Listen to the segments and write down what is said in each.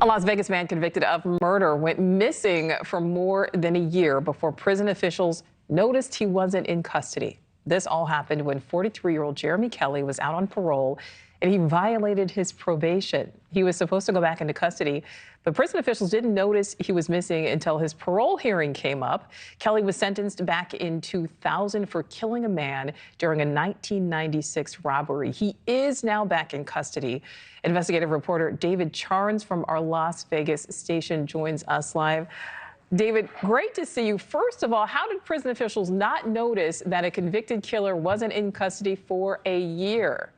A Las Vegas man convicted of murder went missing for more than a year before prison officials noticed he wasn't in custody. This all happened when 43-year-old Jeremy Kelly was out on parole and he violated his probation. He was supposed to go back into custody, but prison officials didn't notice he was missing until his parole hearing came up. Kelly was sentenced back in 2000 for killing a man during a 1996 robbery. He is now back in custody. Investigative reporter David Charnes from our Las Vegas station joins us live. David, great to see you. First of all, how did prison officials not notice that a convicted killer wasn't in custody for a year?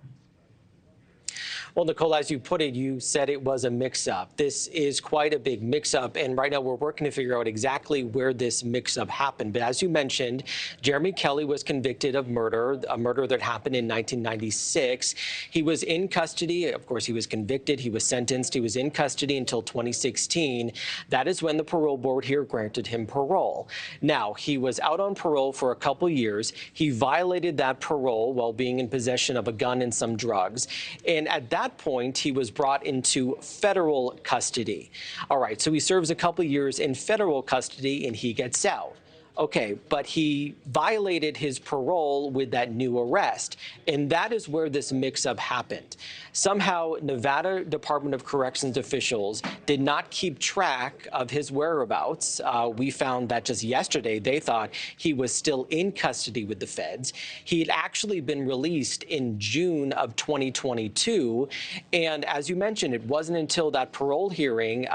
Well, Nichole, as you put it, you said it was a mix-up. This is quite a big mix-up, and right now we're working to figure out exactly where this mix-up happened. But as you mentioned, Jeremy Kelly was convicted of murder, a murder that happened in 1996. He was in custody. Of course, he was convicted. He was sentenced. He was in custody until 2016. That is when the parole board here granted him parole. Now, he was out on parole for a couple years. He violated that parole while being in possession of a gun and some drugs. And at that point, he was brought into federal custody. All right, so he serves a couple years in federal custody and he gets out. Okay, but he violated his parole with that new arrest, and that is where this mix-up happened. Somehow, Nevada Department of Corrections officials did not keep track of his whereabouts. We found that just yesterday, they thought he was still in custody with the feds. He had actually been released in June of 2022, and as you mentioned, it wasn't until that parole hearing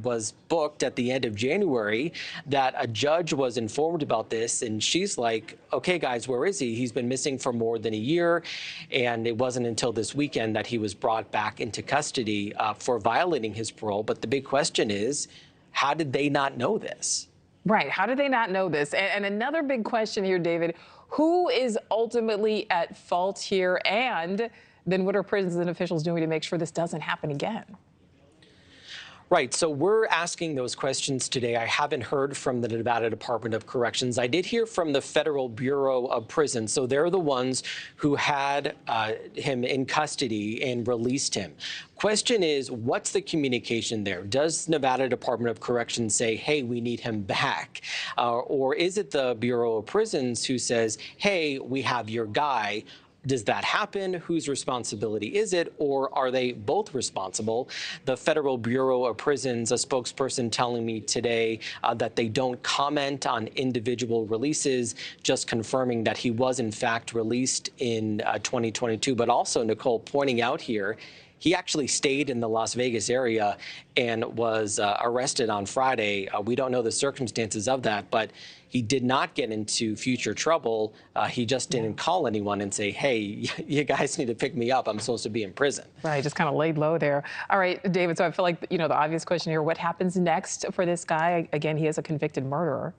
was booked at the end of January that a judge was informed about this, and she's like, okay, guys, where is he? He's been missing for more than a year, and it wasn't until this weekend that he was brought back into custody for violating his parole. But the big question is, how did they not know this? Right. How did they not know this? And another big question here, David, who is ultimately at fault here? And then what are prison officials doing to make sure this doesn't happen again? Right. So we're asking those questions today. I haven't heard from the Nevada Department of Corrections. I did hear from the Federal Bureau of Prisons. So they're the ones who had him in custody and released him. Question is, what's the communication there? Does Nevada Department of Corrections say, hey, we need him back? Or is it the Bureau of Prisons who says, hey, we have your guy? Does that happen? Whose responsibility is it? Or are they both responsible? The Federal Bureau of Prisons, a spokesperson telling me today that they don't comment on individual releases, just confirming that he was in fact released in 2022. But also, Nichole, pointing out here, he actually stayed in the Las Vegas area and was arrested on Friday. We don't know the circumstances of that, but he did not get into future trouble. He just didn't call anyone and say, hey, you guys need to pick me up. I'm supposed to be in prison. Right, just kind of laid low there. All right, David, so I feel like, you know, the obvious question here, what happens next for this guy? Again, he is a convicted murderer.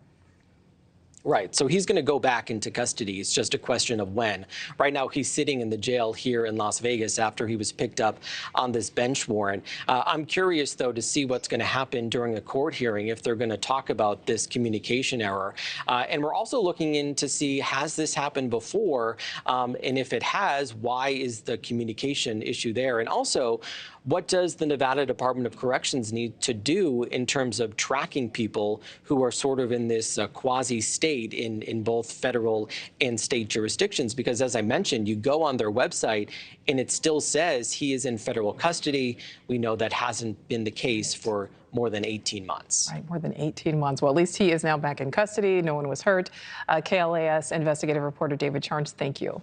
Right. So he's going to go back into custody. It's just a question of when. Right now, he's sitting in the jail here in Las Vegas after he was picked up on this bench warrant. I'm curious, though, to see what's going to happen during a court hearing, if they're going to talk about this communication error. And we're also looking in to see, has this happened before? And if it has, why is the communication issue there? And also, what does the Nevada Department of Corrections need to do in terms of tracking people who are sort of in this quasi-state in both federal and state jurisdictions? Because as I mentioned, you go on their website and it still says he is in federal custody. We know that hasn't been the case for more than 18 months. Right, more than 18 months. Well, at least he is now back in custody. No one was hurt. KLAS investigative reporter David Charnes, thank you.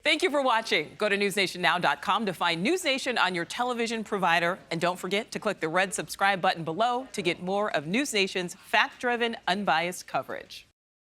Thank you for watching. Go to newsnationnow.com to find News Nation on your television provider. And don't forget to click the red subscribe button below to get more of News Nation's fact-driven, unbiased coverage.